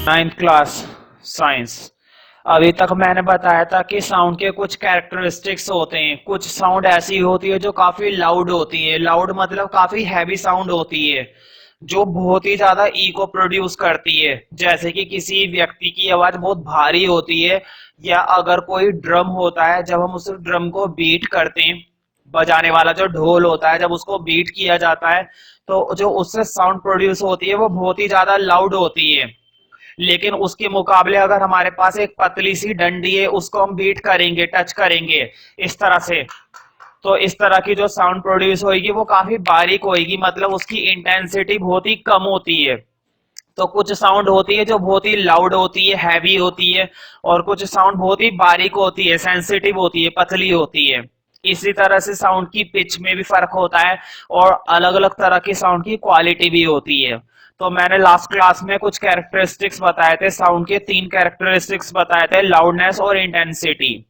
Ninth class science. अभी तक मैंने बताया था कि साउंड के कुछ कैरेक्टरिस्टिक्स होते हैं। कुछ साउंड ऐसी होती है जो काफी लाउड होती है। लाउड मतलब काफी हैवी साउंड होती है, जो बहुत ही ज्यादा ईको प्रोड्यूस करती है। जैसे कि किसी व्यक्ति की आवाज बहुत भारी होती है, या अगर कोई ड्रम होता है, जब हम उस ड्रम को बीट करते हैं, बजाने वाला जो ढोल होता है, जब उसको बीट किया जाता है, तो जो उससे साउंड प्रोड्यूस होती है वो बहुत ही ज्यादा लाउड होती है। लेकिन उसके मुकाबले अगर हमारे पास एक पतली सी डंडी है, उसको हम बीट करेंगे, टच करेंगे इस तरह से, तो इस तरह की जो साउंड प्रोड्यूस होगी वो काफी बारीक होगी, मतलब उसकी इंटेंसिटी बहुत ही कम होती है। तो कुछ साउंड होती है जो बहुत ही लाउड होती है, हैवी होती है, और कुछ साउंड बहुत ही बारीक होती है, सेंसिटिव होती है, पतली होती है। इसी तरह से साउंड की पिच में भी फर्क होता है, और अलग अलग तरह की साउंड की क्वालिटी भी होती है। तो मैंने लास्ट क्लास में कुछ कैरेक्टरिस्टिक्स बताए थे, साउंड के 3 कैरेक्टरिस्टिक्स बताए थे, लाउडनेस और इंटेंसिटी।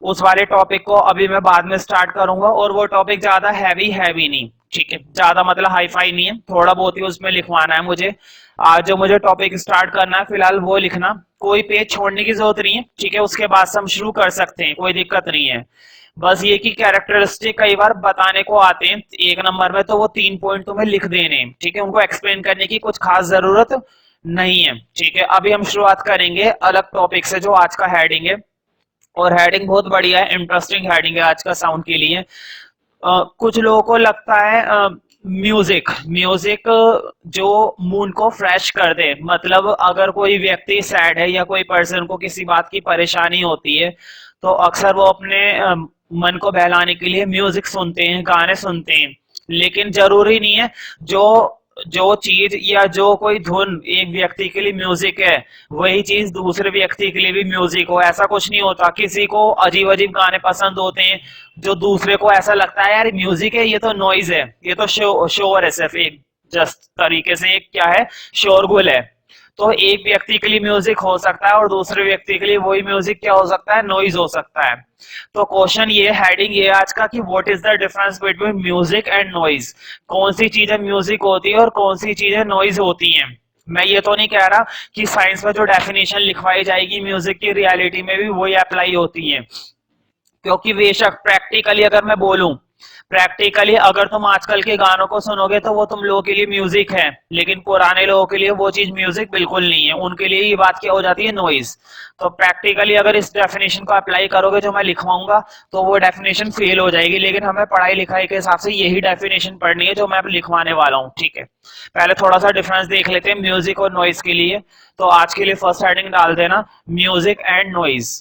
उस वाले टॉपिक को अभी मैं बाद में स्टार्ट करूंगा, और वो टॉपिक ज्यादा हैवी है भी नहीं, ठीक है, ज्यादा मतलब हाई फाई नहीं है, थोड़ा बहुत ही उसमें लिखवाना है मुझे। आज जो मुझे टॉपिक स्टार्ट करना है फिलहाल वो लिखना, कोई पेज छोड़ने की जरूरत नहीं है, ठीक है, उसके बाद से हम शुरू कर सकते हैं, कोई दिक्कत नहीं है। बस ये कि कैरेक्टरिस्टिक कई बार बताने को आते हैं 1 नंबर में, तो वो 3 पॉइंट तुम्हें लिख देने हैं, ठीक है, उनको एक्सप्लेन करने की कुछ खास जरूरत नहीं है, ठीक है। अभी हम शुरुआत करेंगे अलग टॉपिक से, जो आज का हेडिंग है, और हेडिंग बहुत बढ़िया है, इंटरेस्टिंग हेडिंग है आज का साउंड के लिए। कुछ लोगों को लगता है म्यूजिक म्यूजिक जो मूड को फ्रेश कर दे, मतलब अगर कोई व्यक्ति सैड है या कोई पर्सन को किसी बात की परेशानी होती है, तो अक्सर वो अपने मन को बहलाने के लिए म्यूजिक सुनते हैं, गाने सुनते हैं। लेकिन जरूरी नहीं है जो जो चीज या जो कोई धुन एक व्यक्ति के लिए म्यूजिक है, वही चीज दूसरे व्यक्ति के लिए भी म्यूजिक हो, ऐसा कुछ नहीं होता। किसी को अजीब अजीब गाने पसंद होते हैं, जो दूसरे को ऐसा लगता है यार म्यूजिक है, ये तो नॉइज है, ये तो शोर है, सिर्फ एक जस्ट तरीके से एक क्या है, शोरगुल है। तो एक व्यक्ति के लिए म्यूजिक हो सकता है, और दूसरे व्यक्ति के लिए वही म्यूजिक क्या हो सकता है, नॉइज हो सकता है। तो क्वेश्चन ये, हेडिंग ये आज का कि what is the difference between music and noise. कौन सी चीजें म्यूजिक होती है और कौन सी चीजें नॉइज होती हैं। मैं ये तो नहीं कह रहा कि साइंस में जो डेफिनेशन लिखवाई जाएगी म्यूजिक की, रियलिटी में भी वही अप्लाई होती है, क्योंकि बेशक प्रैक्टिकली अगर मैं बोलूं, प्रैक्टिकली अगर तुम आजकल के गानों को सुनोगे तो वो तुम लोगों के लिए म्यूजिक है, लेकिन पुराने लोगों के लिए वो चीज म्यूजिक बिल्कुल नहीं है, उनके लिए ये बात क्या हो जाती है, नॉइज। तो प्रैक्टिकली अगर इस डेफिनेशन को अप्लाई करोगे जो मैं लिखवाऊंगा, तो वो डेफिनेशन फेल हो जाएगी, लेकिन हमें पढ़ाई लिखाई के हिसाब से यही डेफिनेशन पढ़नी है जो मैं लिखवाने वाला हूँ, ठीक है। पहले थोड़ा सा डिफरेंस देख लेते हैं म्यूजिक और नॉइज के लिए। तो आज के लिए फर्स्ट हेडिंग डाल देना, music and noise.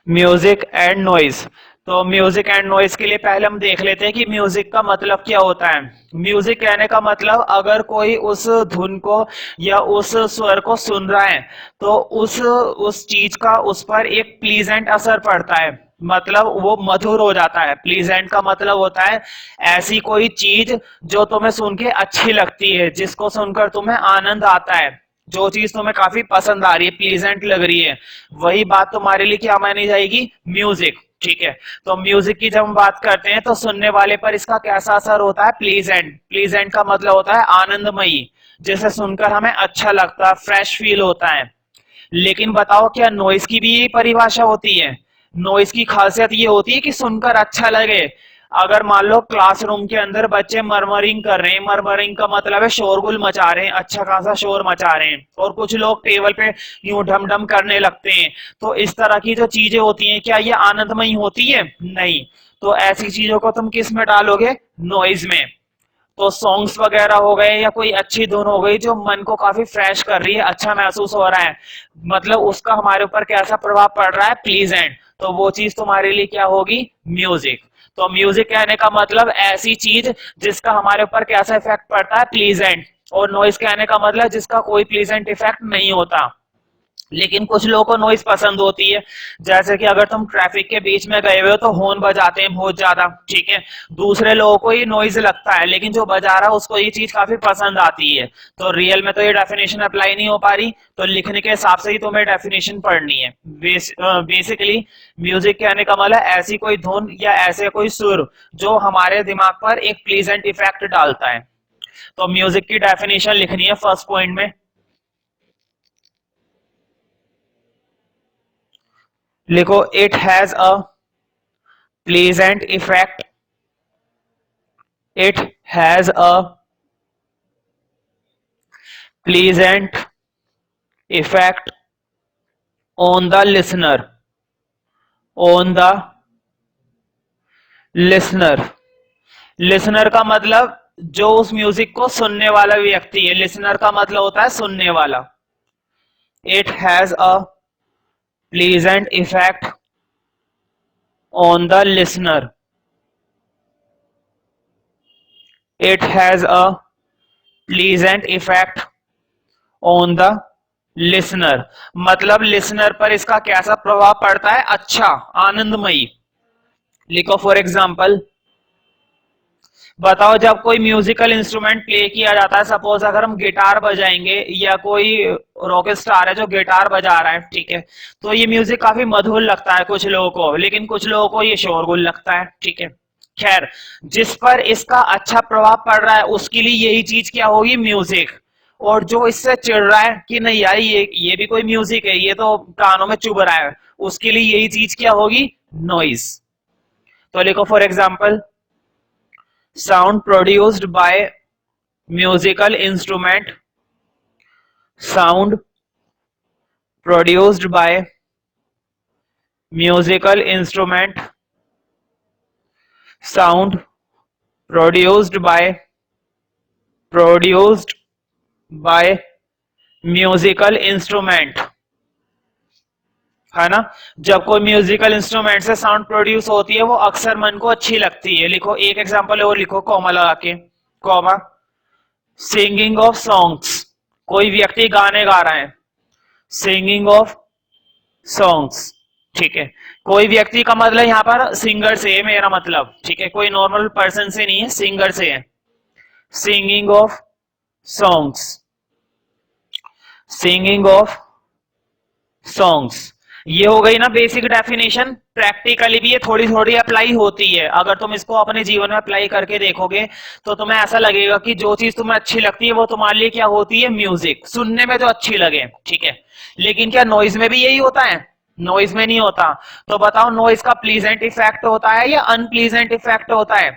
Music and noise. तो म्यूजिक एंड नॉइज के लिए पहले हम देख लेते हैं कि म्यूजिक का मतलब क्या होता है। म्यूजिक कहने का मतलब, अगर कोई उस धुन को या उस स्वर को सुन रहा है, तो उस चीज का उस पर एक प्लीजेंट असर पड़ता है, मतलब वो मधुर हो जाता है। प्लीजेंट का मतलब होता है ऐसी कोई चीज जो तुम्हें सुन के अच्छी लगती है, जिसको सुनकर तुम्हें आनंद आता है, जो चीज तुम्हें काफी पसंद आ रही है, प्लीजेंट लग रही है, वही बात तुम्हारे लिए क्या मानी जाएगी, म्यूजिक, ठीक है। तो म्यूजिक की जब हम बात करते हैं तो सुनने वाले पर इसका कैसा असर होता है, प्लीजेंट। प्लीजेंट का मतलब होता है आनंदमयी, जिसे सुनकर हमें अच्छा लगता है, फ्रेश फील होता है। लेकिन बताओ, क्या नॉइस की भी यही परिभाषा होती है। नॉइस की खासियत ये होती है कि सुनकर अच्छा लगे। अगर मान लो क्लासरूम के अंदर बच्चे मरमरिंग कर रहे हैं, मरमरिंग का मतलब है शोरगुल मचा रहे हैं, अच्छा खासा शोर मचा रहे हैं, और कुछ लोग टेबल पे यूं ढम ढम करने लगते हैं, तो इस तरह की जो चीजें होती हैं, क्या ये आनंदमयी होती है, नहीं। तो ऐसी चीजों को तुम किस में डालोगे, नॉइज में। तो सॉन्ग्स वगैरह हो गए, या कोई अच्छी धुन हो गई जो मन को काफी फ्रेश कर रही है, अच्छा महसूस हो रहा है, मतलब उसका हमारे ऊपर कैसा प्रभाव पड़ रहा है, प्लीजेंट, तो वो चीज तुम्हारे लिए क्या होगी, म्यूजिक। तो म्यूजिक कहने का मतलब ऐसी चीज जिसका हमारे ऊपर कैसा इफेक्ट पड़ता है, प्लीजेंट। और नॉइज कहने का मतलब जिसका कोई प्लीजेंट इफेक्ट नहीं होता। लेकिन कुछ लोगों को नॉइज पसंद होती है, जैसे कि अगर तुम ट्रैफिक के बीच में गए हुए हो तो हॉर्न बजाते हैं बहुत ज्यादा, ठीक है। दूसरे लोगों को ये नॉइज लगता है, लेकिन जो बजा रहा है उसको ये चीज काफी पसंद आती है। तो रियल में तो ये डेफिनेशन अप्लाई नहीं हो पा रही, तो लिखने के हिसाब से ही तुम्हें डेफिनेशन पढ़नी है। बेसिकली म्यूजिक कहने का मतलब ऐसी कोई धुन या ऐसे कोई सुर जो हमारे दिमाग पर एक प्लीजेंट इफेक्ट डालता है। तो म्यूजिक की डेफिनेशन लिखनी है फर्स्ट पॉइंट में। लिखो, it has a pleasant effect. It has a pleasant effect on the listener. On the listener. Listener का मतलब जो उस म्यूजिक को सुनने वाला व्यक्ति है, लिसनर का मतलब होता है सुनने वाला। It has a pleasant effect on the listener. It has a pleasant effect on the listener, मतलब लिसनर पर इसका कैसा प्रभाव पड़ता है? अच्छा, आनंदमयी। लिखो फॉर एग्जाम्पल, बताओ जब कोई म्यूजिकल इंस्ट्रूमेंट प्ले किया जाता है, सपोज अगर हम गिटार बजाएंगे या कोई रॉक स्टार है जो गिटार बजा रहा है, ठीक है, तो ये म्यूजिक काफी मधुर लगता है कुछ लोगों को, लेकिन कुछ लोगों को ये शोरगुल लगता है, ठीक है। खैर, जिस पर इसका अच्छा प्रभाव पड़ रहा है उसके लिए यही चीज क्या होगी? म्यूजिक। और जो इससे चिढ़ रहा है कि नहीं यार ये भी कोई म्यूजिक है, ये तो कानों में चुभ रहा है, उसके लिए यही चीज क्या होगी? नॉइज। तो लिखो for example, sound produced by musical instrument. Sound produced by musical instrument. Sound produced by musical instrument, है ना। जब कोई म्यूजिकल इंस्ट्रूमेंट से साउंड प्रोड्यूस होती है वो अक्सर मन को अच्छी लगती है। लिखो एक एग्जांपल और लिखो, कॉमा लगा के, कॉमा, सिंगिंग ऑफ सॉन्ग्स, कोई व्यक्ति गाने गा रहा है, सिंगिंग ऑफ सॉन्ग्स, ठीक है। कोई व्यक्ति का मतलब यहाँ पर सिंगर से है मेरा मतलब, ठीक है, कोई नॉर्मल पर्सन से नहीं है, सिंगर से है। Singing of songs, singing of songs, ये हो गई ना बेसिक डेफिनेशन। प्रैक्टिकली भी ये थोड़ी थोड़ी अप्लाई होती है, अगर तुम इसको अपने जीवन में अप्लाई करके देखोगे तो तुम्हें ऐसा लगेगा कि जो चीज तुम्हें अच्छी लगती है वो तुम्हारे लिए क्या होती है? म्यूजिक, सुनने में जो अच्छी लगे, ठीक है। लेकिन क्या नॉइज में भी यही होता है? नॉइज में नहीं होता। तो बताओ, नॉइज का प्लीजेंट इफेक्ट होता है या अनप्लीजेंट इफेक्ट होता है?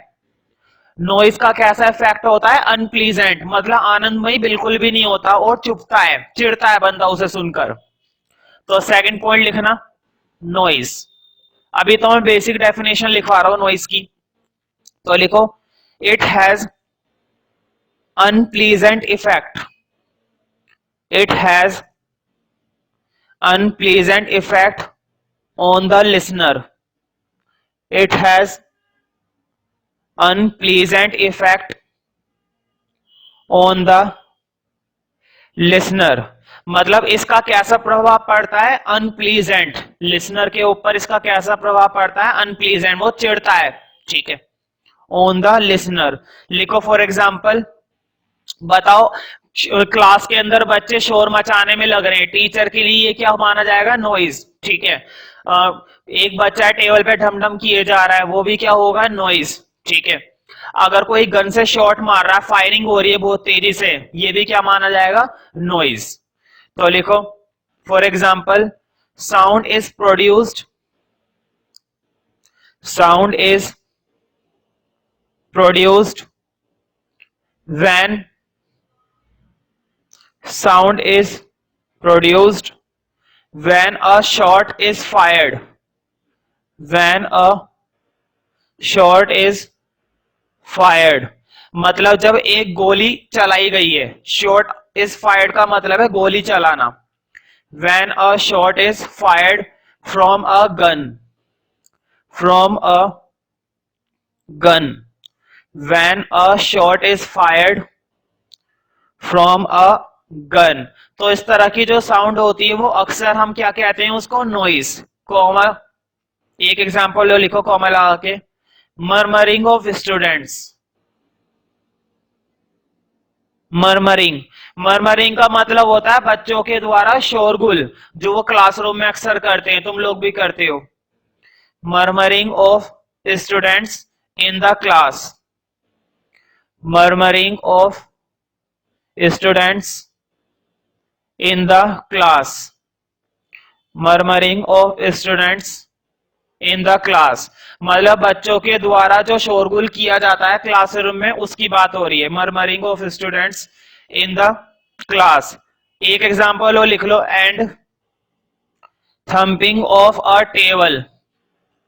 नॉइज का कैसा इफेक्ट होता है? अनप्लीजेंट, मतलब आनंदमयी बिल्कुल भी नहीं होता और चुभता है, चिढ़ता है बंदा उसे सुनकर। तो सेकंड पॉइंट लिखना, नॉइज। अभी तो मैं बेसिक डेफिनेशन लिखवा रहा हूं नॉइज की, तो लिखो, it has unpleasant effect. It has unpleasant effect on the listener. It has unpleasant effect on the listener, मतलब इसका कैसा प्रभाव पड़ता है? अनप्लीजेंट। लिसनर के ऊपर इसका कैसा प्रभाव पड़ता है? अनप्लीजेंट, वो चिढ़ता है, ठीक है। On the listener. लिखो फॉर एग्जाम्पल, बताओ क्लास के अंदर बच्चे शोर मचाने में लग रहे हैं, टीचर के लिए ये क्या माना जाएगा? नॉइज, ठीक है। एक बच्चा टेबल पे ढमढम किए जा रहा है, वो भी क्या होगा? नॉइज, ठीक है। अगर कोई गन से शॉट मार रहा है, फायरिंग हो रही है बहुत तेजी से, ये भी क्या माना जाएगा? नॉइज। तो लिखो for example, sound is produced, sound is produced when sound is produced when a shot is fired, when a shot is fired, मतलब जब एक गोली चलाई गई है। शॉट इज फायर्ड का मतलब है गोली चलाना। when a shot is fired from a gun, from a gun, when a shot is fired from a gun. तो इस तरह की जो साउंड होती है वो अक्सर हम क्या कहते हैं उसको, नॉइज। कॉमा, एक एग्जांपल लो, लिखो कॉमा लगा के, murmuring of students. Murmuring, murmuring का मतलब होता है बच्चों के द्वारा शोरगुल, जो वो क्लासरूम में अक्सर करते हैं, तुम लोग भी करते हो। Murmuring of students in the class, murmuring of students in the class, murmuring of students in the class, मतलब बच्चों के द्वारा जो शोरगुल किया जाता है क्लासरूम में उसकी बात हो रही है, murmuring of students in the class. एक एग्जांपल और लिख लो, and thumping of a table,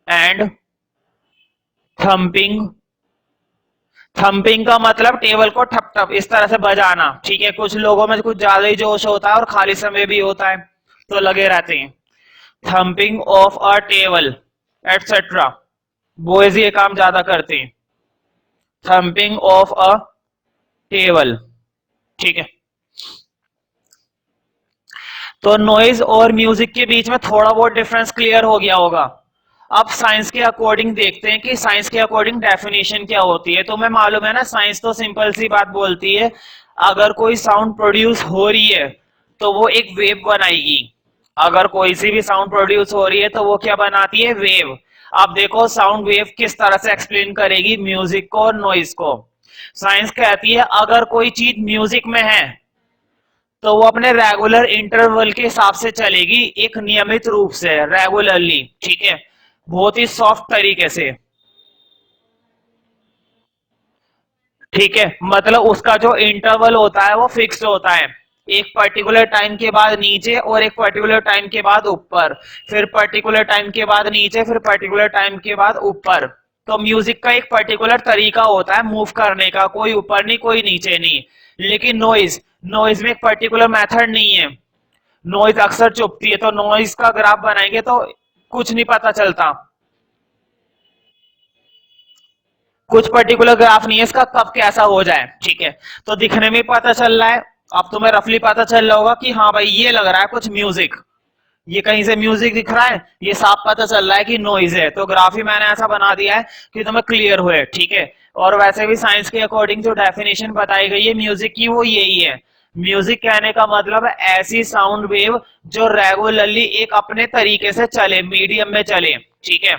and thumping, thumping का मतलब टेबल को ठप ठप इस तरह से बजाना, ठीक है। कुछ लोगों में कुछ ज्यादा ही जोश होता है और खाली समय भी होता है तो लगे रहते हैं। Thumping of a table etcetera, boys ये काम ज्यादा करते हैं, थम्पिंग ऑफ अ टेबल, ठीक है। तो नॉइज और म्यूजिक के बीच में थोड़ा बहुत डिफरेंस क्लियर हो गया होगा। अब साइंस के अकॉर्डिंग देखते हैं कि साइंस के अकॉर्डिंग डेफिनेशन क्या होती है। तुम्हें मालूम है ना, साइंस तो सिंपल सी बात बोलती है, अगर कोई साउंड प्रोड्यूस हो रही है तो वो एक वेव बनाएगी। अगर कोई सी भी साउंड प्रोड्यूस हो रही है तो वो क्या बनाती है, वेव। अब देखो साउंड वेव किस तरह से एक्सप्लेन करेगी म्यूजिक को और नॉइज को। साइंस कहती है अगर कोई चीज म्यूजिक में है तो वो अपने रेगुलर इंटरवल के हिसाब से चलेगी, एक नियमित रूप से, रेगुलरली, ठीक है, बहुत ही सॉफ्ट तरीके से, ठीक है। मतलब उसका जो इंटरवल होता है वो फिक्स होता है, एक पर्टिकुलर टाइम के बाद नीचे और एक पर्टिकुलर टाइम के बाद ऊपर, फिर पर्टिकुलर टाइम के बाद नीचे, फिर पर्टिकुलर टाइम के बाद ऊपर। तो म्यूजिक का एक पर्टिकुलर तरीका होता है मूव करने का, कोई ऊपर नहीं कोई नीचे नहीं। लेकिन नॉइज, नॉइज में एक पर्टिकुलर मेथड नहीं है, नॉइज अक्सर चुपती है। तो नॉइज का ग्राफ बनाएंगे तो कुछ नहीं पता चलता, कुछ पर्टिकुलर ग्राफ नहीं है इसका कब कैसा हो जाए, ठीक है। तो दिखने में पता चल रहा है, अब तुम्हें रफली पता चल रहा होगा कि हाँ भाई ये लग रहा है कुछ म्यूजिक, ये कहीं से म्यूजिक दिख रहा है, ये साफ पता चल रहा है कि नॉइज है। तो ग्राफ ही मैंने ऐसा बना दिया है कि तुम्हें क्लियर हुए, ठीक है। और वैसे भी साइंस के अकॉर्डिंग जो डेफिनेशन बताई गई है म्यूजिक की वो यही है। म्यूजिक कहने का मतलब है ऐसी साउंड वेव जो रेगुलरली एक अपने तरीके से चले, मीडियम में चले, ठीक है।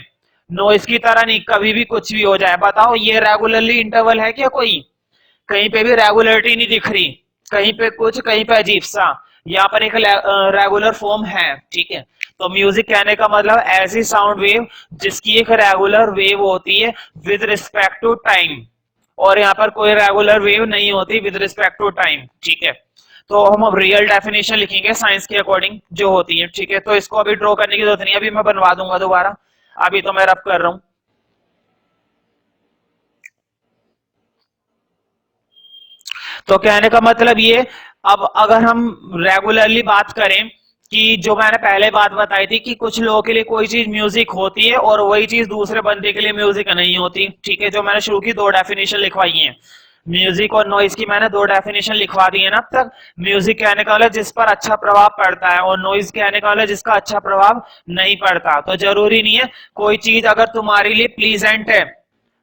नॉइज की तरह नहीं, कभी भी कुछ भी हो जाए। बताओ ये रेगुलरली इंटरवल है क्या कोई, कहीं पे भी रेगुलरिटी नहीं दिख रही, कहीं पे कुछ कहीं पे अजीब सा, यहाँ पर एक रेगुलर फॉर्म है, ठीक है। तो म्यूजिक कहने का मतलब ऐसी साउंड वेव जिसकी एक रेगुलर वेव होती है विद रिस्पेक्ट टू टाइम, और यहाँ पर कोई रेगुलर वेव नहीं होती विद रिस्पेक्ट टू टाइम, ठीक है। तो हम अब रियल डेफिनेशन लिखेंगे साइंस के अकॉर्डिंग जो होती है, ठीक है। तो इसको अभी ड्रॉ करने की जरूरत नहीं है, अभी मैं बनवा दूंगा दोबारा, अभी तो मैं रब कर रहा हूँ। तो कहने का मतलब ये, अब अगर हम रेगुलरली बात करें कि जो मैंने पहले बात बताई थी कि कुछ लोगों के लिए कोई चीज म्यूजिक होती है और वही चीज दूसरे बंदे के लिए म्यूजिक नहीं होती, ठीक है। जो मैंने शुरू की दो डेफिनेशन लिखवाई है, म्यूजिक और नॉइज की मैंने दो डेफिनेशन लिखवा दी है ना अब तक। म्यूजिक कहने का मतलब जिस पर अच्छा प्रभाव पड़ता है और नॉइज कहने का मतलब जिसका अच्छा प्रभाव नहीं पड़ता। तो जरूरी नहीं है कोई चीज अगर तुम्हारे लिए प्लीजेंट है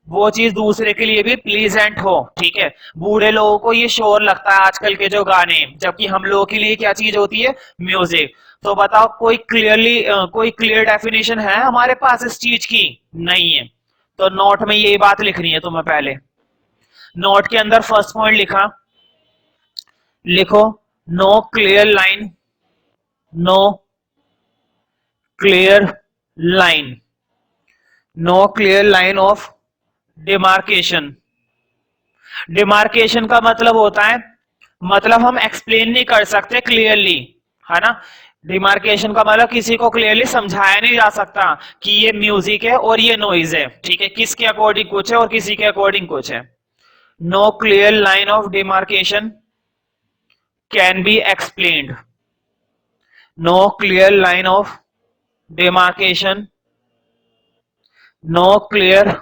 वो चीज दूसरे के लिए भी प्लीजेंट हो, ठीक है। बूढ़े लोगों को ये शोर लगता है आजकल के जो गाने, जबकि हम लोगों के लिए क्या चीज होती है, म्यूजिक। तो बताओ कोई क्लियरली कोई क्लियर डेफिनेशन है हमारे पास इस चीज की, नहीं है। तो नोट में ये बात लिखनी है तुम्हें पहले, नोट के अंदर फर्स्ट पॉइंट लिखा, लिखो, no clear line, no clear line, no clear line of demarcation. Demarcation का मतलब होता है, मतलब हम एक्सप्लेन नहीं कर सकते क्लियरली, है ना। डिमार्केशन का मतलब किसी को क्लियरली समझाया नहीं जा सकता कि ये म्यूजिक है और ये नॉइज है, ठीक है, किसके अकॉर्डिंग कुछ है और किसी के अकॉर्डिंग कुछ है। No clear line of demarcation can be explained, no clear line of demarcation, no clear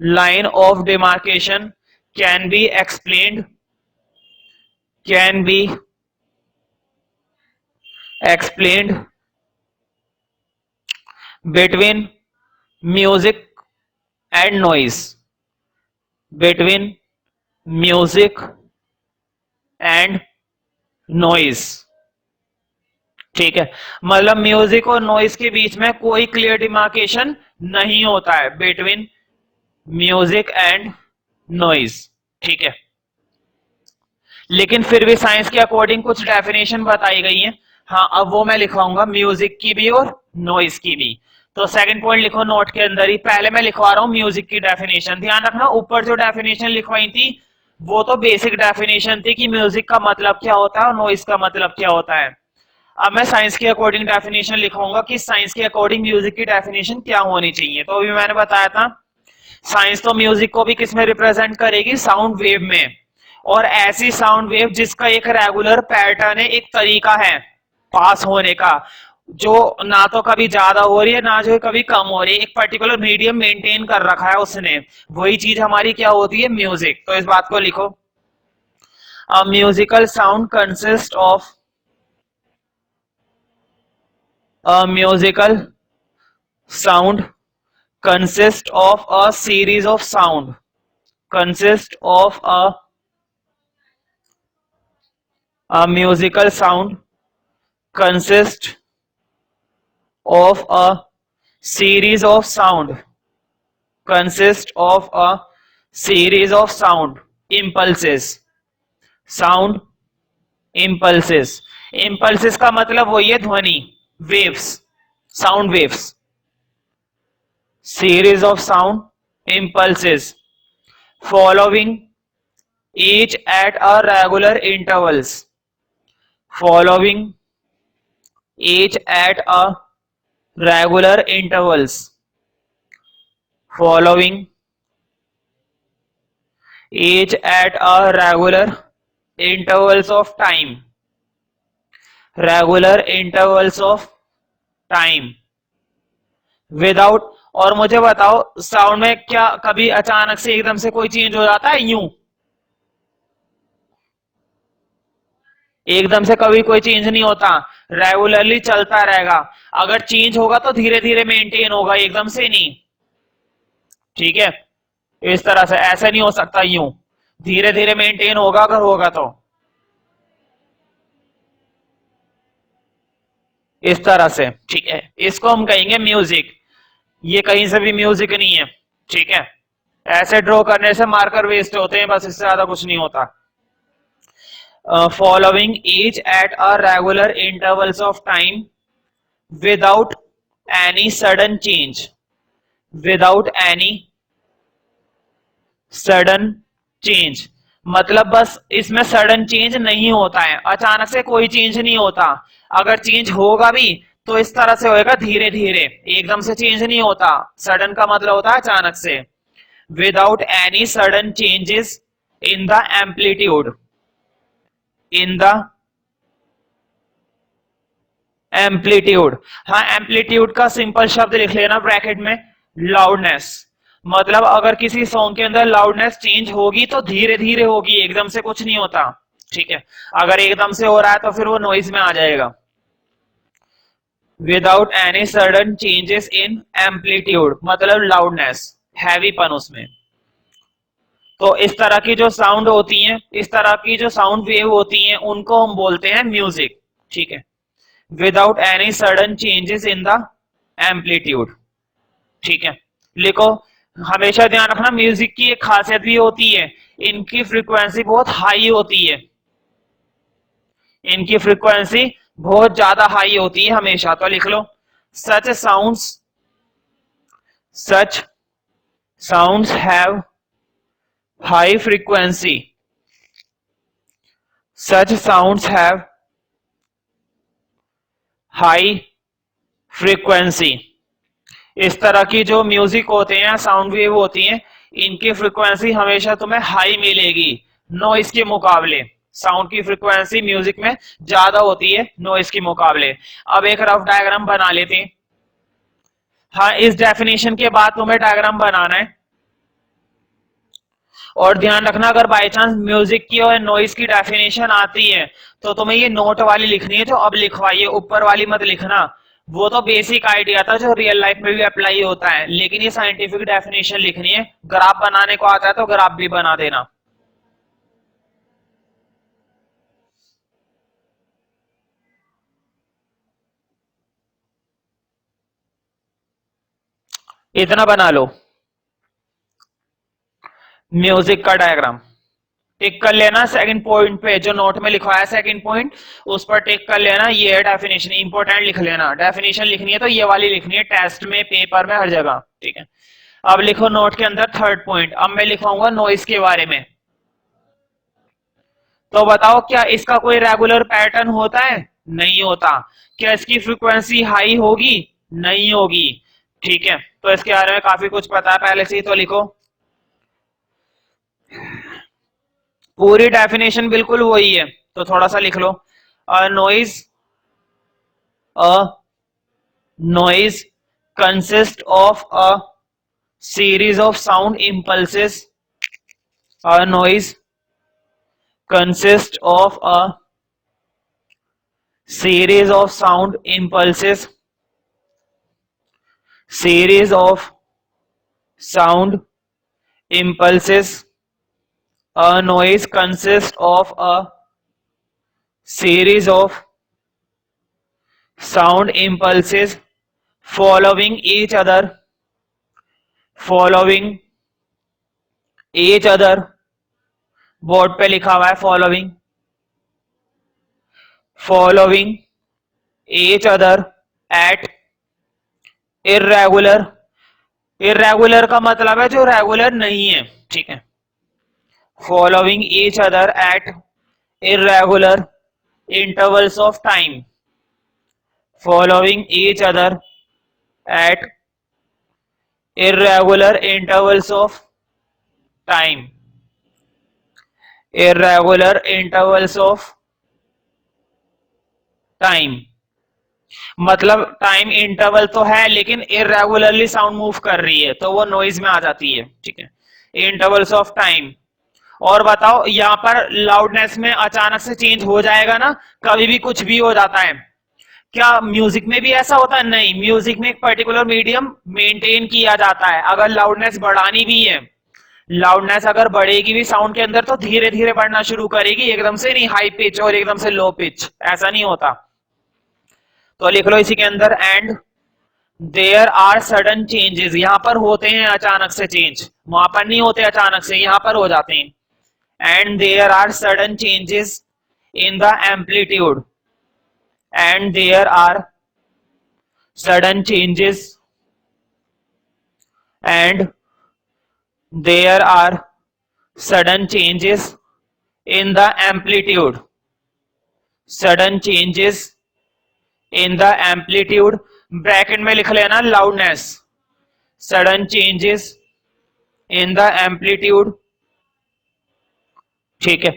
line of demarcation can be explained, can be explained between music and noise, between music and noise. ठीक है, मतलब music और noise के बीच में कोई clear demarcation नहीं होता है, बिटवीन म्यूजिक एंड नॉइज। ठीक है, लेकिन फिर भी साइंस के अकॉर्डिंग कुछ डेफिनेशन बताई गई है। हाँ, अब वो मैं लिखवाऊंगा म्यूजिक की भी और नॉइज की भी। तो सेकंड पॉइंट लिखो नोट के अंदर ही, पहले मैं लिखवा रहा हूं म्यूजिक की डेफिनेशन। ध्यान रखना, ऊपर जो डेफिनेशन लिखवाई थी वो तो बेसिक डेफिनेशन थी कि म्यूजिक का मतलब क्या होता है और नॉइज का मतलब क्या होता है। अब मैं साइंस के अकॉर्डिंग डेफिनेशन लिखवाऊंगा कि साइंस के अकॉर्डिंग म्यूजिक की डेफिनेशन क्या होनी चाहिए। तो अभी मैंने बताया था साइंस तो म्यूजिक को भी किसमें रिप्रेजेंट करेगी, साउंड वेव में, और ऐसी साउंड वेव जिसका एक रेगुलर पैटर्न है, एक तरीका है पास होने का, जो ना तो कभी ज्यादा हो रही है ना जो कभी कम हो रही है, एक पर्टिकुलर मीडियम मेंटेन कर रखा है उसने, वही चीज हमारी क्या होती है, म्यूजिक। तो इस बात को लिखो, a musical sound consist of A musical sound consists of a series of sound. Consists of a musical sound consists of a series of sound. Consists of a series of sound impulses. Sound impulses. Impulses का मतलब वही है ध्वनि, waves, sound waves. Series of sound impulses following each at a regular intervals, following each at a regular intervals, following each at a regular intervals of time, regular intervals of time without। और मुझे बताओ sound में क्या कभी अचानक से एकदम से कोई चेंज हो जाता है, यूं एकदम से कभी कोई चेंज नहीं होता, रेगुलरली चलता रहेगा। अगर चेंज होगा तो धीरे धीरे मेंटेन होगा, एकदम से नहीं। ठीक है, इस तरह से ऐसा नहीं हो सकता, यूं धीरे धीरे मेंटेन होगा अगर होगा तो, इस तरह से। ठीक है, इसको हम कहेंगे म्यूजिक। ये कहीं से भी म्यूजिक नहीं है। ठीक है, ऐसे ड्रॉ करने से मार्कर वेस्ट होते हैं, बस इससे ज्यादा कुछ नहीं होता। Following each at a regular intervals of time without any sudden change, without any sudden change, मतलब बस इसमें सडन चेंज नहीं होता है, अचानक से कोई चेंज नहीं होता। अगर चेंज होगा भी तो इस तरह से होएगा धीरे धीरे, एकदम से चेंज नहीं होता। सडन का मतलब होता है अचानक से। Without any sudden changes in the amplitude, in the amplitude. हाँ, एम्पलीट्यूड का सिंपल शब्द लिख लेना ब्रैकेट में, लाउडनेस। मतलब अगर किसी सॉन्ग के अंदर लाउडनेस चेंज होगी तो धीरे धीरे होगी, एकदम से कुछ नहीं होता। ठीक है, अगर एकदम से हो रहा है तो फिर वो नॉइज में आ जाएगा। Without any sudden changes in amplitude मतलब लाउडनेस, हैवीपन उसमें। तो इस तरह की जो साउंड होती हैं, इस तरह की जो साउंड वेव होती हैं, उनको हम बोलते हैं म्यूजिक। ठीक है, without any sudden changes in the amplitude. ठीक है, लिखो। हमेशा ध्यान रखना, म्यूजिक की एक खासियत भी होती है, इनकी फ्रीक्वेंसी बहुत हाई होती है, इनकी फ्रीक्वेंसी बहुत ज्यादा हाई होती है हमेशा। तो लिख लो, such sounds, such sounds have high frequency, such sounds have high frequency। इस तरह की जो म्यूजिक होते हैं, साउंड वेव होती हैं, इनकी फ्रीक्वेंसी हमेशा तुम्हें हाई मिलेगी नॉइस के मुकाबले। साउंड की फ्रीक्वेंसी म्यूजिक में ज्यादा होती है नॉइस के मुकाबले। अब एक रफ डायग्राम बना लेते हैं। हाँ, इस डेफिनेशन के बाद तुम्हें डायग्राम बनाना है। और ध्यान रखना, अगर बाय चांस म्यूजिक की और नॉइज की डेफिनेशन आती है तो तुम्हें ये नोट वाली लिखनी है जो अब लिखवाइए, ऊपर वाली मत लिखना। वो तो बेसिक आइडिया था जो रियल लाइफ में भी अप्लाई होता है, लेकिन ये साइंटिफिक डेफिनेशन लिखनी है। ग्राफ बनाने को आता है तो ग्राफ भी बना देना। इतना बना लो म्यूजिक का डायग्राम। टिक कर लेना सेकंड पॉइंट पे जो नोट में लिखवाया सेकंड पॉइंट, उस पर टिक कर लेना। ये है डेफिनेशन, इंपॉर्टेंट लिख लेना। डेफिनेशन लिखनी है तो ये वाली लिखनी है, टेस्ट में, पेपर में, हर जगह। ठीक है, अब लिखो नोट के अंदर थर्ड पॉइंट। अब मैं लिखवाऊंगा नॉइस के बारे में। तो बताओ, क्या इसका कोई रेगुलर पैटर्न होता है? नहीं होता। क्या इसकी फ्रीक्वेंसी हाई होगी? नहीं होगी। ठीक है, तो इसके बारे में काफी कुछ पता है पहले से ही, तो लिखो। पूरी डेफिनेशन बिल्कुल वही है, तो थोड़ा सा लिख लो। Noise a noise consist of a series of sound impulses. A noise consists of a series of sound impulses. Series of sound impulses. A noise consists of a series of sound impulses following each other. Following each other. Board पे लिखा हुआ है following. Following each other at irregular। irregular का मतलब है जो regular नहीं है। ठीक है, following each other at irregular intervals of time। following each other at irregular intervals of time। irregular intervals of time मतलब टाइम इंटरवल तो है लेकिन इरेगुलरली साउंड मूव कर रही है, तो वो नॉइज में आ जाती है। ठीक है, इंटरवल्स ऑफ टाइम। और बताओ, यहाँ पर लाउडनेस में अचानक से चेंज हो जाएगा ना, कभी भी कुछ भी हो जाता है। क्या म्यूजिक में भी ऐसा होता है? नहीं, म्यूजिक में एक पर्टिकुलर मीडियम मेंटेन किया जाता है। अगर लाउडनेस बढ़ानी भी है, लाउडनेस अगर बढ़ेगी भी साउंड के अंदर तो धीरे धीरे बढ़ना शुरू करेगी, एकदम से नहीं हाई पिच और एकदम से लो पिच, ऐसा नहीं होता। तो लिख लो इसी के अंदर, and there are sudden changes. यहां पर होते हैं अचानक से चेंज, वहां पर नहीं होते अचानक से, यहां पर हो जाते हैं। And there are sudden changes in the amplitude. And there are sudden changes and there are sudden changes in the amplitude। sudden changes in the amplitude, bracket में लिख लेना loudness। sudden changes in the amplitude। ठीक है,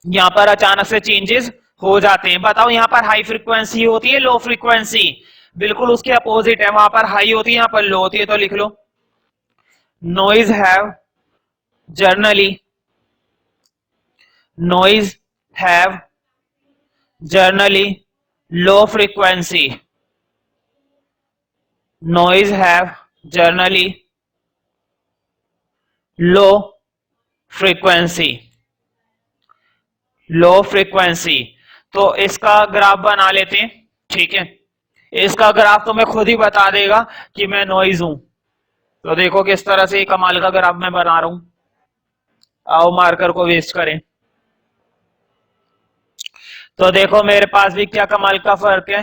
यहां पर अचानक से changes हो जाते हैं। बताओ, यहां पर हाई फ्रीक्वेंसी होती है, लो फ्रीक्वेंसी? बिल्कुल उसके अपोजिट है, वहां पर हाई होती है, यहां पर लो होती है। तो लिख लो, noise have generally noise have generally low frequency। noise have generally low frequency। low frequency तो इसका ग्राफ बना लेते हैं। ठीक है, इसका ग्राफ तो मैं खुद ही बता देगा कि मैं नॉइज हूं। तो देखो किस तरह से कमाल का ग्राफ मैं बना रहा हूं। आओ मार्कर को वेस्ट करें। तो देखो मेरे पास भी क्या कमाल का फर्क है।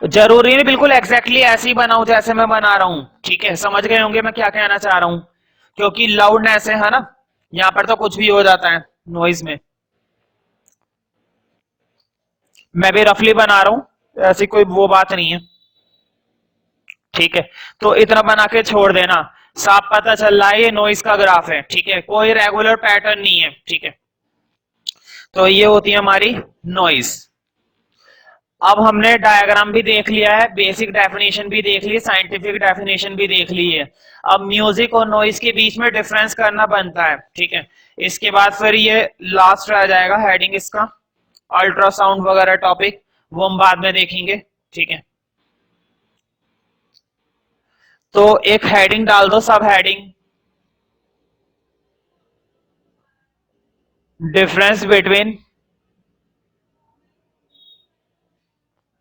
जरूरी नहीं बिल्कुल एग्जैक्टली ऐसे ही बनाऊं जैसे मैं बना रहा हूं। ठीक है, समझ गए होंगे मैं क्या कहना चाह रहा हूं, क्योंकि लाउडनेस है ना, यहां पर तो कुछ भी हो जाता है नॉइज में। मैं भी रफली बना रहा हूं, ऐसी कोई वो बात नहीं है। ठीक है, तो इतना बना के छोड़ देना, साफ पता चल रहा है ये नॉइज का ग्राफ है। ठीक है, कोई रेगुलर पैटर्न नहीं है। ठीक है, तो ये होती है हमारी नॉइज। अब हमने डायग्राम भी देख लिया है, बेसिक डेफिनेशन भी देख ली, साइंटिफिक डेफिनेशन भी देख ली है। अब म्यूजिक और नॉइज के बीच में डिफरेंस करना बनता है, ठीक है। इसके बाद फिर ये लास्ट रह जाएगा हेडिंग इसका, अल्ट्रासाउंड वगैरह टॉपिक, वो हम बाद में देखेंगे, ठीक है। तो एक हेडिंग डाल दो, सब heading, difference between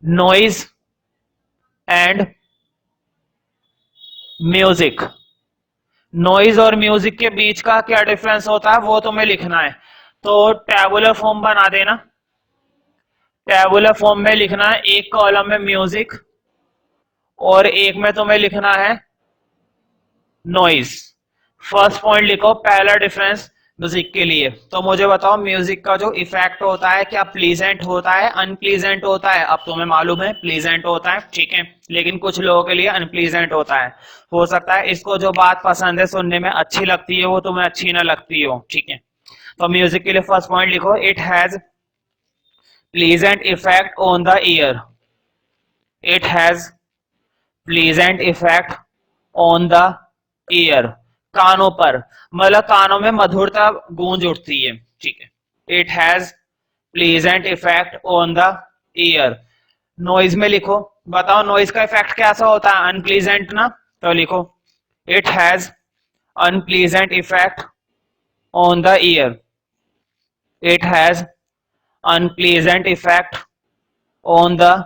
noise and music. Noise और म्यूजिक के बीच का क्या डिफरेंस होता है वो तुम्हें लिखना है। तो टेबुलर फॉर्म बना देना, टेबुलर फॉर्म में लिखना है, एक कॉलम में म्यूजिक और एक में तुम्हें लिखना है नॉइज। फर्स्ट पॉइंट लिखो, पहला डिफरेंस म्यूजिक के लिए। तो मुझे बताओ म्यूजिक का जो इफेक्ट होता है क्या प्लीजेंट होता है, अनप्लीजेंट होता है? अब तुम्हें मालूम है प्लीजेंट होता है, ठीक है, लेकिन कुछ लोगों के लिए अनप्लीजेंट होता है। हो सकता है इसको जो बात पसंद है, सुनने में अच्छी लगती है, वो तुम्हें अच्छी ना लगती हो, ठीक है। तो म्यूजिक के लिए फर्स्ट पॉइंट लिखो, it has pleasant effect on the year. It has pleasant effect on the year, कानों पर, मतलब कानों में मधुरता गूंज उठती है, ठीक है। It has pleasant effect on the year. Noise में लिखो, बताओ नॉइज का इफेक्ट कैसा होता है, अनप्लीजेंट ना, तो लिखो it has unpleasant effect on the year. It has unpleasant effect on the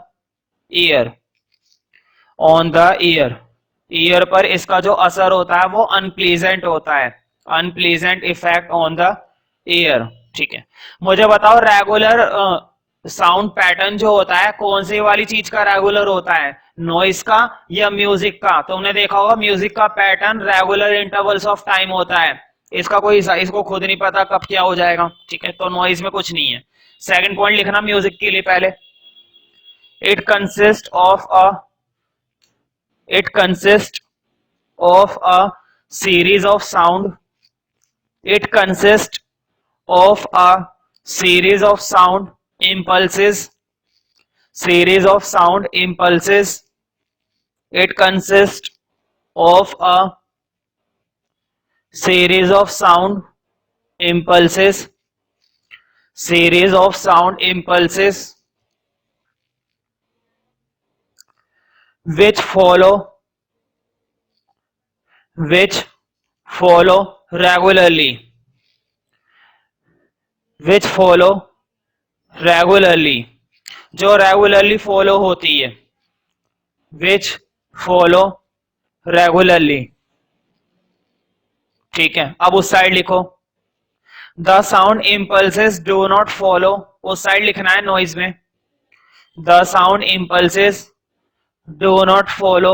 year, on the year, year पर इसका जो असर होता है वो अनप्लीजेंट होता है, unpleasant effect on the year, ठीक है। मुझे बताओ रेगुलर साउंड पैटर्न जो होता है कौन सी वाली चीज का रेगुलर होता है, नॉइस का या म्यूजिक का? तुमने देखा होगा म्यूजिक का pattern regular intervals of time होता है, इसका कोई, इसको खुद नहीं पता कब क्या हो जाएगा, ठीक है। तो नॉइस में कुछ नहीं है। सेकंड पॉइंट लिखना म्यूजिक के लिए पहले, it consist of a, it consists of a series of sound, it consists of a series of sound impulses, series of sound impulses, it consists of a series of sound impulses, series of sound impulses which follow regularly, which follow regularly, जो regularly follow होती है, which follow regularly, ठीक है। अब उस side लिखो, the sound impulses do not follow, उस side लिखना है नॉइज में, the sound impulses do not follow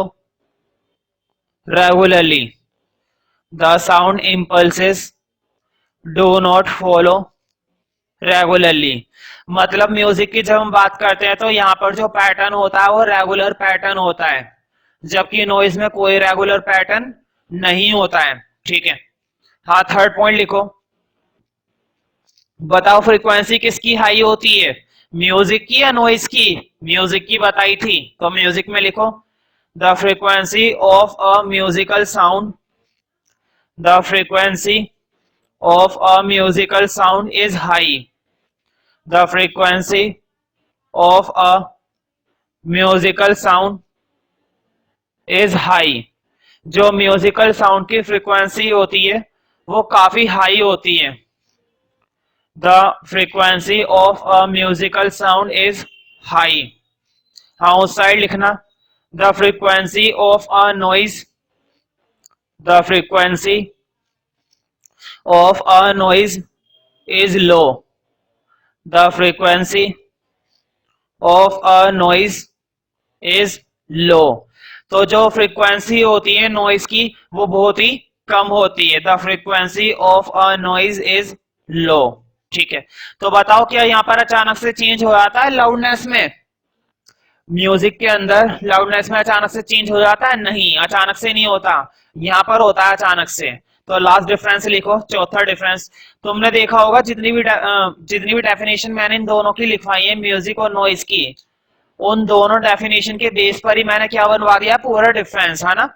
regularly, the sound impulses do not follow regularly। मतलब म्यूजिक की जब हम बात करते हैं तो यहाँ पर जो पैटर्न होता है वो रेगुलर पैटर्न होता है, जबकि नॉइज में कोई रेगुलर पैटर्न नहीं होता है, ठीक है। हाँ, थर्ड पॉइंट लिखो, बताओ फ्रीक्वेंसी किसकी हाई होती है, म्यूजिक की या नॉइज की? म्यूजिक की बताई थी, तो म्यूजिक में लिखो, the frequency of a musical sound, the frequency of a musical sound is high, the frequency of a musical sound is high। जो म्यूजिकल साउंड की फ्रीक्वेंसी होती है वो काफी हाई होती है, the frequency of a musical sound is high। हाँ, उस साइड लिखना, the frequency of a noise, the frequency of a noise is low, the frequency of a noise is low। तो जो फ्रीक्वेंसी होती है नॉइज की वो बहुत ही कम होती है, the frequency of a noise is low, ठीक है। तो बताओ क्या यहाँ पर अचानक से चेंज हो जाता है लाउडनेस में, म्यूजिक के अंदर लाउडनेस में अचानक से चेंज हो जाता है? नहीं, अचानक से नहीं होता, यहाँ पर होता है अचानक से। तो लास्ट डिफरेंस लिखो, चौथा डिफरेंस। तुमने देखा होगा जितनी भी डेफिनेशन मैंने इन दोनों की लिखवाई है, म्यूजिक और नॉइज की, उन दोनों डेफिनेशन के बेस पर ही मैंने क्या बनवा दिया, पूरा डिफरेंस, है ना।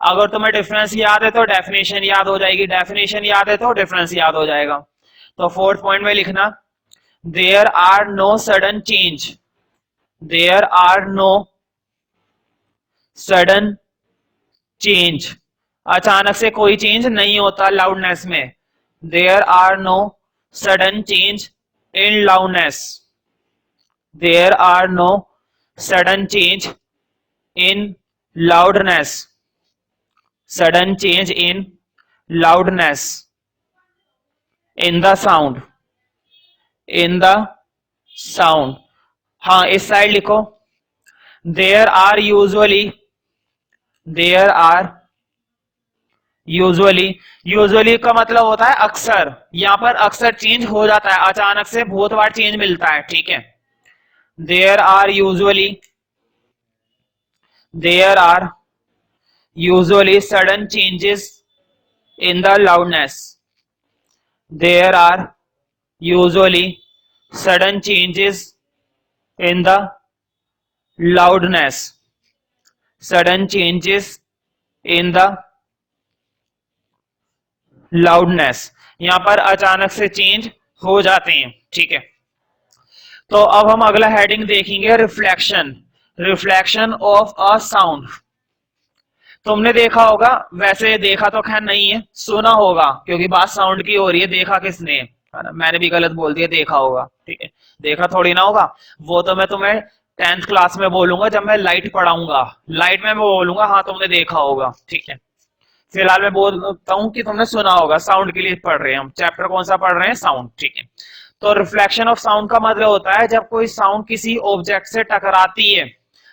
अगर तुम्हें डिफरेंस याद है तो डेफिनेशन याद हो जाएगी, डेफिनेशन याद है तो डिफरेंस याद हो जाएगा। तो फोर्थ पॉइंट में लिखना, there are no sudden change, there are no sudden change, अचानक से कोई चेंज नहीं होता लाउडनेस में। There are no sudden change in loudness, there are no sudden change in loudness, sudden change in loudness in the sound, in the sound। हाँ इस side लिखो, there are usually, there are usually, usually का मतलब होता है अक्सर, यहाँ पर अक्सर चेंज हो जाता है, अचानक से बहुत बार चेंज मिलता है, ठीक है। there are usually, there are usually sudden changes in the loudness, there are usually sudden changes in the loudness, sudden changes in the loudness, यहां पर अचानक से चेंज हो जाते हैं, ठीक है। तो अब हम अगला हेडिंग देखेंगे, reflection, reflection of a sound. तुमने देखा होगा, वैसे देखा तो खैर नहीं है, सुना होगा, क्योंकि बात साउंड की हो रही है, देखा किसने, है ना, मैंने भी गलत बोल दिया, देखा होगा, ठीक है। देखा थोड़ी ना होगा, वो तो मैं तुम्हें 10th क्लास में बोलूंगा, जब मैं लाइट पढ़ाऊंगा, लाइट में मैं बोलूंगा हाँ तुमने देखा होगा, ठीक है। फिलहाल मैं बोलता हूँ कि तुमने सुना होगा, साउंड के लिए पढ़ रहे हैं हम, चैप्टर कौन सा पढ़ रहे हैं, साउंड, ठीक है। तो रिफ्लेक्शन ऑफ साउंड का मतलब होता है जब कोई साउंड किसी ऑब्जेक्ट से टकराती है,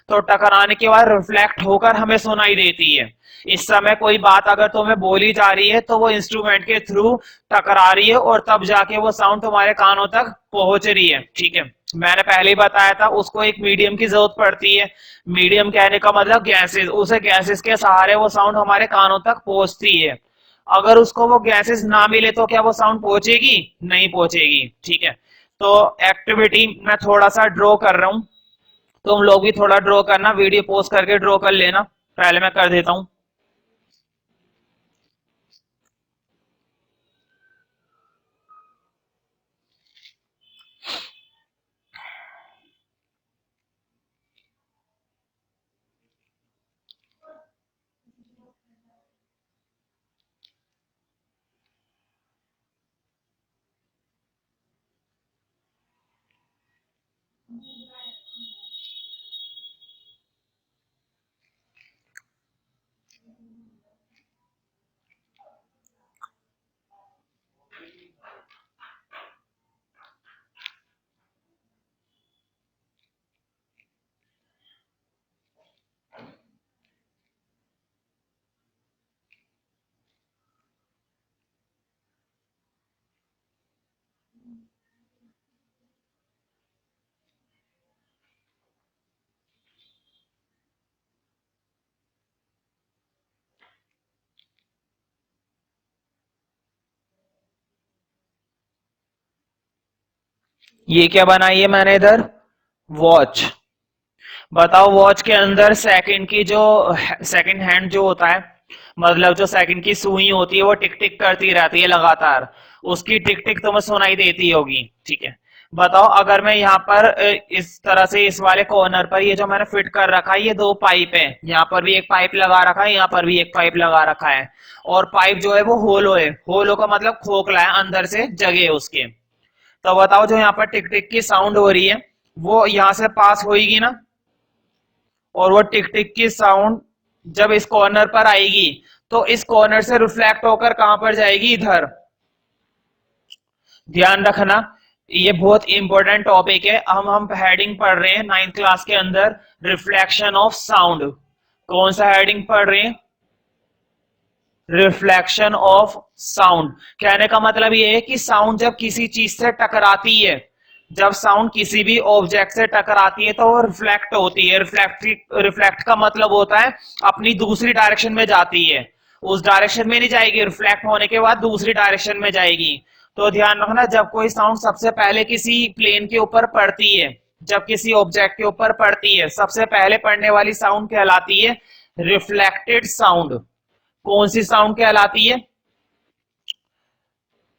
तो टकराने के बाद रिफ्लेक्ट होकर हमें सुनाई देती है। इस समय कोई बात अगर तुम्हें बोली जा रही है तो वो इंस्ट्रूमेंट के थ्रू टकरा रही है और तब जाके वो साउंड तुम्हारे कानों तक पहुंच रही है, ठीक है। मैंने पहले ही बताया था, उसको एक मीडियम की जरूरत पड़ती है। मीडियम कहने का मतलब गैसेस, उसे गैसेस के सहारे वो साउंड हमारे कानों तक पहुंचती है। अगर उसको वो गैसेस ना मिले तो क्या वो साउंड पहुंचेगी, नहीं पहुंचेगी, ठीक है। तो एक्टिविटी मैं थोड़ा सा ड्रॉ कर रहा हूं, तुम लोग भी थोड़ा ड्रॉ करना, वीडियो पोज करके ड्रॉ कर लेना, पहले मैं कर देता हूं। ये क्या बनाई है मैंने इधर, वॉच। बताओ वॉच के अंदर सेकंड की जो सेकंड हैंड जो होता है, मतलब जो सेकंड की सुई होती है वो टिक टिक करती रहती है लगातार, उसकी टिक टिक तुम्हें सुनाई देती होगी, ठीक है। बताओ अगर मैं यहाँ पर इस तरह से इस वाले कॉर्नर पर ये जो मैंने फिट कर रखा है, ये दो पाइप है, यहाँ पर भी एक पाइप लगा रखा है, यहाँ पर भी एक पाइप लगा रखा है, और पाइप जो है वो होलो है, होलो का मतलब खोखला है, अंदर से जगह है उसके। तो बताओ जो यहाँ पर टिक टिक की साउंड हो रही है वो यहाँ से पास होगी ना, और वो टिक टिक की साउंड जब इस कॉर्नर पर आएगी तो इस कॉर्नर से रिफ्लेक्ट होकर कहां पर जाएगी, इधर। ध्यान रखना, ये बहुत इंपॉर्टेंट टॉपिक है, हम हेडिंग पढ़ रहे हैं 9th क्लास के अंदर, रिफ्लेक्शन ऑफ साउंड। कौन सा हेडिंग पढ़ रहे हैं, रिफ्लेक्शन ऑफ साउंड। कहने का मतलब ये है कि साउंड जब किसी चीज से टकराती है, जब साउंड किसी भी ऑब्जेक्ट से टकराती है तो वो रिफ्लेक्ट होती है। रिफ्लेक्ट का मतलब होता है अपनी दूसरी डायरेक्शन में जाती है, उस डायरेक्शन में नहीं जाएगी, रिफ्लेक्ट होने के बाद दूसरी डायरेक्शन में जाएगी। तो ध्यान रखना, जब कोई साउंड सबसे पहले किसी प्लेन के ऊपर पड़ती है जब किसी ऑब्जेक्ट के ऊपर पड़ती है, सबसे पहले पड़ने वाली साउंड कहलाती है रिफ्लेक्टेड साउंड। कौन सी साउंड कहलाती है?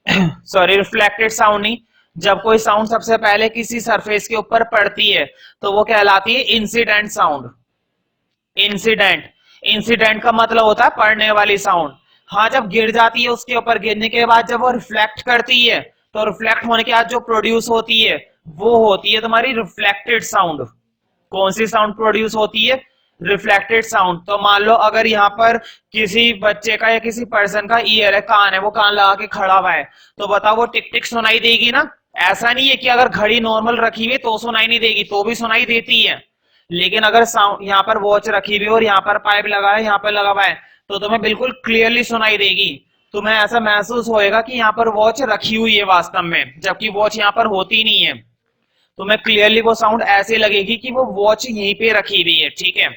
सॉरी, रिफ्लेक्टेड साउंड नहीं। जब कोई साउंड सबसे पहले किसी सरफेस के ऊपर पड़ती है तो वो कहलाती है इंसिडेंट साउंड। इंसिडेंट, इंसिडेंट का मतलब होता है पड़ने वाली साउंड। हाँ, जब गिर जाती है उसके ऊपर, गिरने के बाद जब वो रिफ्लेक्ट करती है तो रिफ्लेक्ट होने के बाद जो प्रोड्यूस होती है वो होती है तुम्हारी रिफ्लेक्टेड साउंड। कौन सी साउंड प्रोड्यूस होती है? Reflected sound. तो मान लो अगर यहाँ पर किसी बच्चे का या किसी पर्सन का ईयर है, कान है, वो कान लगा के खड़ा हुआ है, तो बताओ वो टिक टिक सुनाई देगी ना? ऐसा नहीं है कि अगर घड़ी नॉर्मल रखी हुई है तो सुनाई नहीं देगी, तो भी सुनाई देती है। लेकिन अगर साउंड यहाँ पर वॉच रखी हुई और यहाँ पर पाइप लगा है, यहाँ पर लगा हुआ है, तो तुम्हें बिल्कुल क्लियरली सुनाई देगी। तुम्हें ऐसा महसूस होएगा कि यहाँ पर वॉच रखी हुई है वास्तव में, जबकि वॉच यहाँ पर होती नहीं है। तुम्हें क्लियरली वो साउंड ऐसे लगेगी कि वो वॉच यहीं पे रखी हुई है। ठीक है,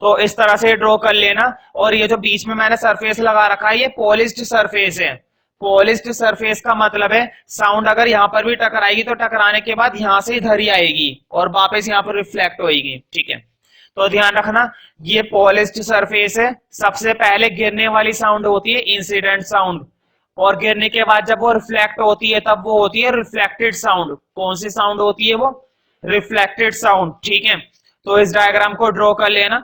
तो इस तरह से ड्रॉ कर लेना। और ये जो बीच में मैंने सरफेस लगा रखा है ये पॉलिश्ड सरफेस है। पॉलिश्ड सरफेस का मतलब है साउंड अगर यहाँ पर भी टकराएगी तो टकराने के बाद यहाँ से इधर ही आएगी और वापस यहाँ पर रिफ्लेक्ट होगी। ठीक है, तो ध्यान रखना ये पॉलिश्ड सरफेस है। सबसे पहले गिरने वाली साउंड होती है इंसिडेंट साउंड, और गिरने के बाद जब वो रिफ्लेक्ट होती है तब वो होती है रिफ्लेक्टेड साउंड। कौन सी साउंड होती है वो? Reflected sound. ठीक है, तो इस डायग्राम को ड्रॉ कर लेना।